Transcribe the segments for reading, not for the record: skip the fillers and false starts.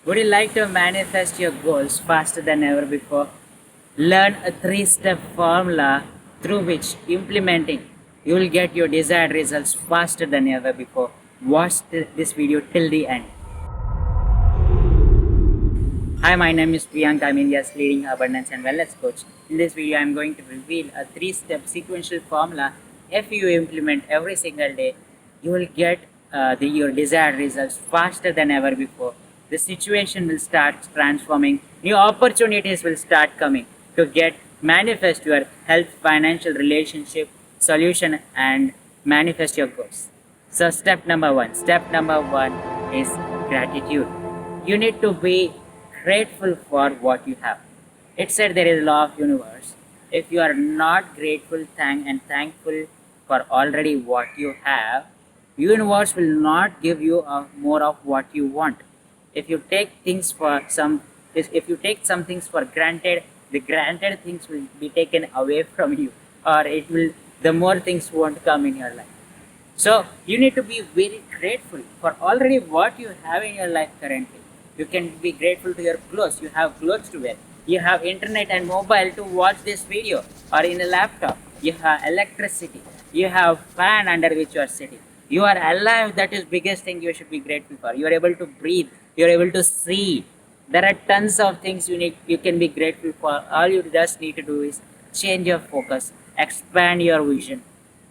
Would you like to manifest your goals faster than ever before? Learn a three-step formula through which implementing you will get your desired results faster than ever before. Watch this video till the end. Hi, my name is Priyank. I'm India's leading abundance and wellness coach. In this video, I'm going to reveal a three-step sequential formula. If you implement every single day, you will get your desired results faster than ever before. The situation will start transforming. New opportunities will start coming to get manifest your health, financial, relationship, solution, and manifest your goals. So, step number one. Step number one is gratitude. You need to be grateful for what you have. It said there is law of universe. If you are not grateful thankful for already what you have, universe will not give you more of what you want. If you take things for some if you take some things for granted, the granted things will be taken away from you, or it will the more things won't come in your life. So you need to be very grateful for already what you have in your life currently. You can be grateful to your clothes. You have clothes to wear. You have internet and mobile to watch this video, or in a laptop. You have electricity. You have fan under which you are sitting. You are alive. That is biggest thing you should be grateful for. You are able to breathe. You are able to see. There are tons of things you can be grateful for. All you just need to do is change your focus, expand your vision.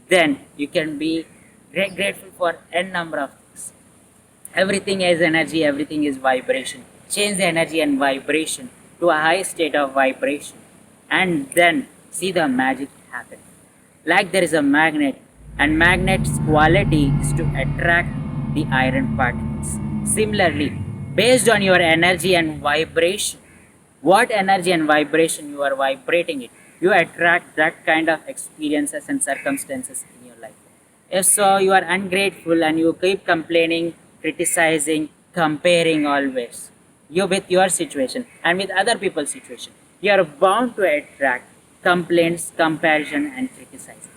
Then you can be grateful for n number of things. Everything is energy, everything is vibration. Change the energy and vibration to a high state of vibration, and then see the magic happen. Like there is a magnet, and magnet's quality is to attract the iron particles. Similarly, based on your energy and vibration, what energy and vibration you are vibrating it, you attract that kind of experiences and circumstances in your life. If so, you are ungrateful and you keep complaining, criticizing, comparing always. You with your situation and with other people's situation. You are bound to attract complaints, comparison, and criticizing.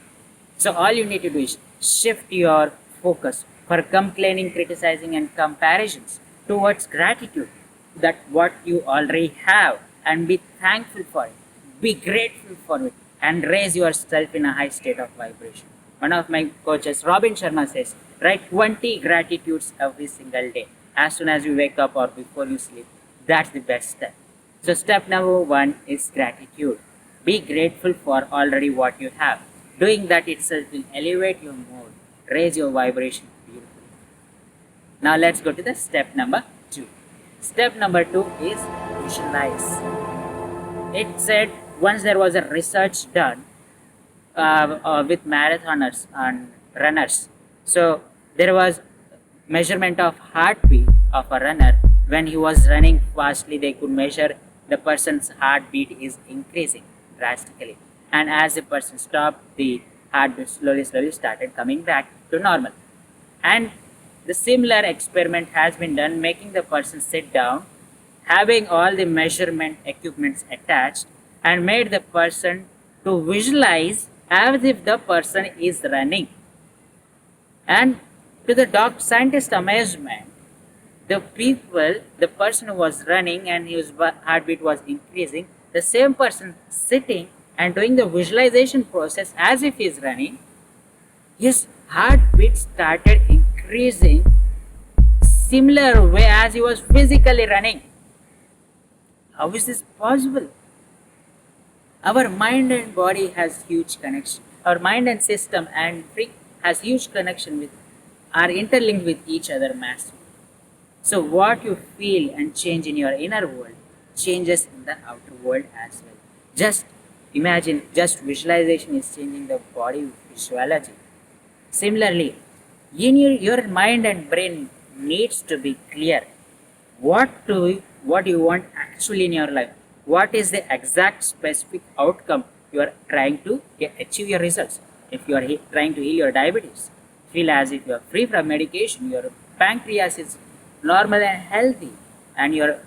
So all you need to do is shift your focus for complaining, criticizing, and comparisons towards gratitude that what you already have, and be thankful for it. Be grateful for it and raise yourself in a high state of vibration. One of my coaches, Robin Sharma, says, write 20 gratitudes every single day. As soon as you wake up or before you sleep, that's the best step. So, step number one is gratitude. Be grateful for already what you have. Doing that itself will elevate your mood, raise your vibration beautifully. Now, let's go to the step number two. Step number two is visualize. It said once there was a research done with marathoners and runners. So there was measurement of heartbeat of a runner. When he was running fastly, they could measure the person's heartbeat is increasing drastically. And as the person stopped, the heartbeat slowly started coming back to normal. And the similar experiment has been done, making the person sit down, having all the measurement equipments attached, and made the person to visualize as if the person is running. And to the scientist amazement, the person who was running and his heartbeat was increasing, the same person sitting and doing the visualization process as if he is running, his heartbeat started increasing similar way as he was physically running. How is this possible? Our mind and body has huge connection. Our mind and system and freak has huge connection with, are interlinked with each other massively. So what you feel and change in your inner world changes in the outer world as well. Just imagine, just visualization is changing the body physiology. Similarly, in your mind and brain needs to be clear what you want actually in your life. What is the exact specific outcome you are trying to achieve your results? If you are trying to heal your diabetes, feel as if you are free from medication, your pancreas is normal and healthy, and your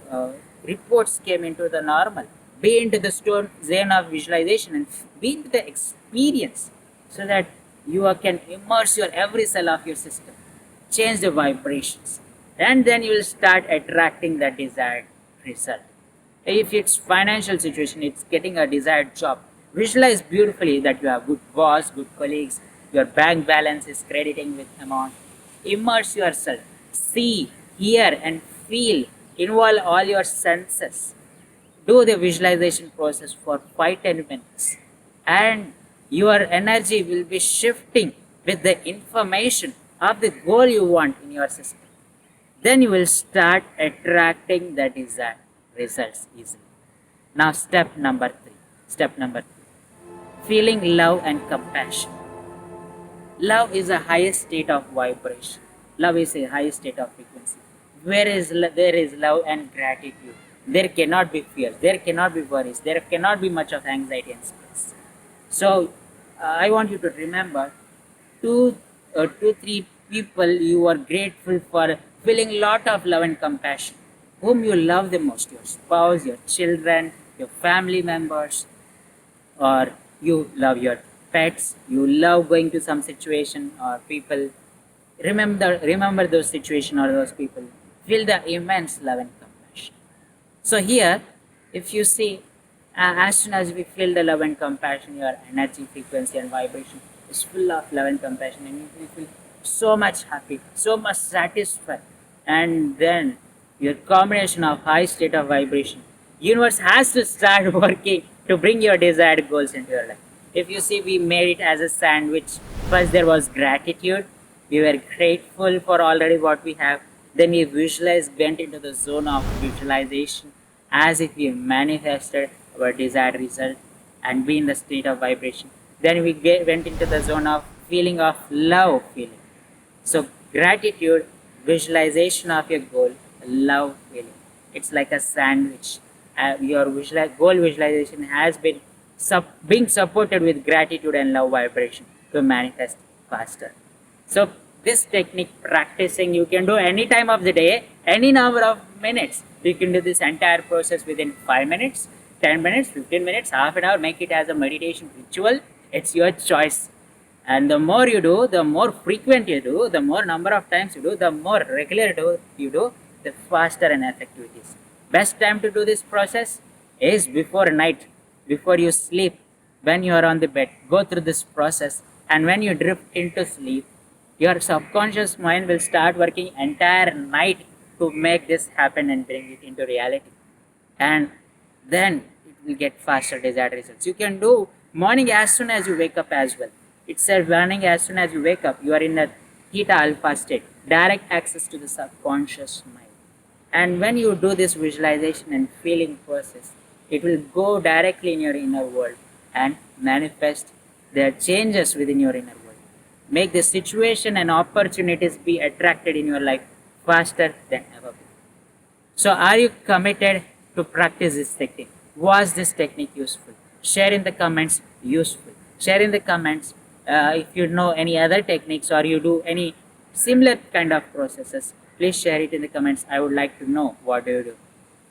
reports came into the normal. Be into the zone of visualization and be into the experience, so that you can immerse your every cell of your system. Change the vibrations. and then you will start attracting the desired result. If it's financial situation, it's getting a desired job. Visualize beautifully that you have good boss, good colleagues, your bank balance is crediting with amount. Immerse yourself, see, hear and feel, involve all your senses. Do the visualization process for 5-10 minutes, and your energy will be shifting with the information of the goal you want in your system. Then you will start attracting the desired results easily. Now, step number three. Step number three, feeling love and compassion. Love is a highest state of vibration. Love is a highest state of frequency. There is love and gratitude, there cannot be fears, there cannot be worries, there cannot be much of anxiety and stress. So, I want you to remember two, three people you are grateful for, feeling lot of love and compassion. Whom you love the most, your spouse, your children, your family members, or you love your pets, you love going to some situation or people. Remember those situation or those people. Feel the immense love and compassion. So here, if you see, as soon as we feel the love and compassion, your energy, frequency, and vibration is full of love and compassion, and you feel so much happy, so much satisfied, and then your combination of high state of vibration, universe has to start working to bring your desired goals into your life. If you see, we made it as a sandwich. First, there was gratitude. We were grateful for already what we have. Then we visualized, went into the zone of visualization as if we manifested our desired result and be in the state of vibration. Then we went into the zone of feeling of love feeling. So gratitude, visualization of your goal, love feeling. It's like a sandwich. Your goal visualization has been being supported with gratitude and love vibration to manifest faster. So this technique practicing you can do any time of the day, any number of minutes. You can do this entire process within 5 minutes, 10 minutes, 15 minutes, half an hour. Make it as a meditation ritual. It's your choice. And the more you do, the more frequent you do, the more number of times you do, the more regular you do, the faster and effective it is. Best time to do this process is before night, before you sleep, when you are on the bed. Go through this process, and when you drift into sleep, your subconscious mind will start working entire night to make this happen and bring it into reality. And then it will get faster desired results. You can do morning as soon as you wake up as well. It said morning as soon as you wake up, you are in a theta alpha state, direct access to the subconscious mind. And when you do this visualization and feeling process, it will go directly in your inner world and manifest the changes within your inner world. Make the situation and opportunities be attracted in your life faster than ever before. So are you committed to practice this technique? Was this technique useful? Share in the comments useful. Share in the comments if you know any other techniques or you do any similar kind of processes. Please share it in the comments. I would like to know what do you do.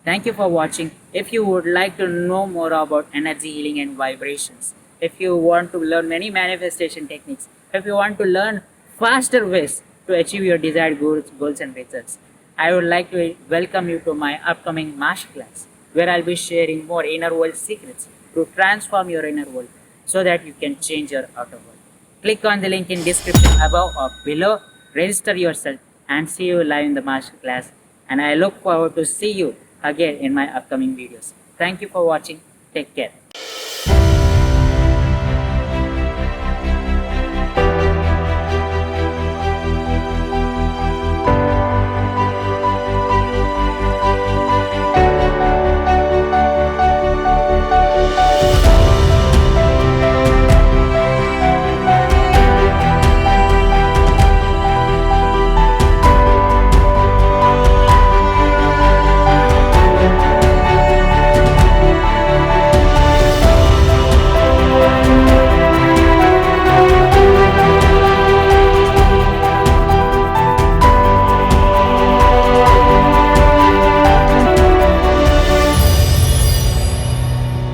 Thank you for watching. If you would like to know more about energy healing and vibrations, if you want to learn many manifestation techniques, if you want to learn faster ways to achieve your desired goals and results, I would like to welcome you to my upcoming masterclass, where I'll be sharing more inner world secrets to transform your inner world so that you can change your outer world. Click on the link in description above or below, register yourself, and see you live in the masterclass. And I look forward to see you again in my upcoming videos. Thank you for watching. Take care.